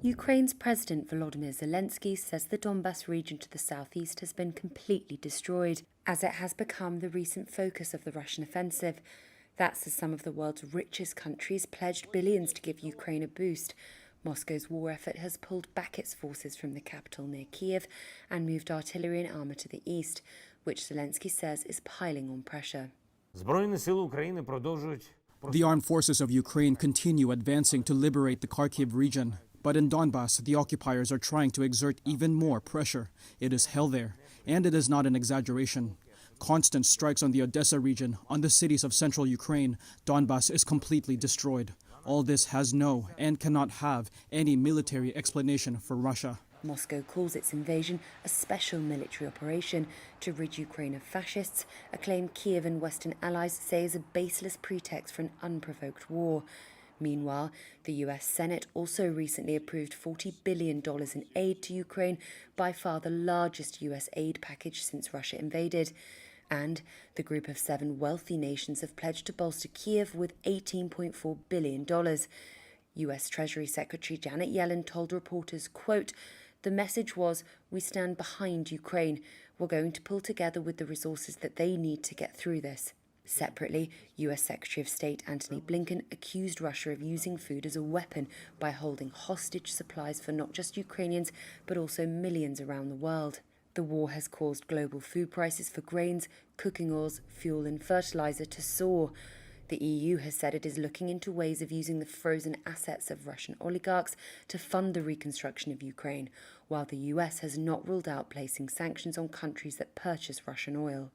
Ukraine's President Volodymyr Zelenskiy says the Donbas region to the southeast has been completely destroyed, as it has become the recent focus of the Russian offensive. That's as some of the world's richest countries pledged billions to give Ukraine a boost. Moscow's war effort has pulled back its forces from the capital near Kiev and moved artillery and armour to the east, which Zelensky says is piling on pressure. The armed forces of Ukraine continue advancing to liberate the Kharkiv region. But in Donbas, the occupiers are trying to exert even more pressure. It is hell there, and it is not an exaggeration. Constant strikes on the Odessa region, on the cities of central Ukraine. Donbas is completely destroyed. All this has no and cannot have any military explanation for Russia. Moscow calls its invasion a special military operation to rid Ukraine of fascists, a claim Kiev and Western allies say is a baseless pretext for an unprovoked war. Meanwhile, the US Senate also recently approved $40 billion in aid to Ukraine, by far the largest US aid package since Russia invaded. And the group of 7 wealthy nations have pledged to bolster Kiev with $18.4 billion. US Treasury Secretary Janet Yellen told reporters, quote, "The message was, we stand behind Ukraine. We're going to pull together with the resources that they need to get through this." Separately, US Secretary of State Antony Blinken accused Russia of using food as a weapon by holding hostage supplies for not just Ukrainians, but also millions around the world. The war has caused global food prices for grains, cooking oils, fuel and fertilizer to soar. The EU has said it is looking into ways of using the frozen assets of Russian oligarchs to fund the reconstruction of Ukraine, while the US has not ruled out placing sanctions on countries that purchase Russian oil.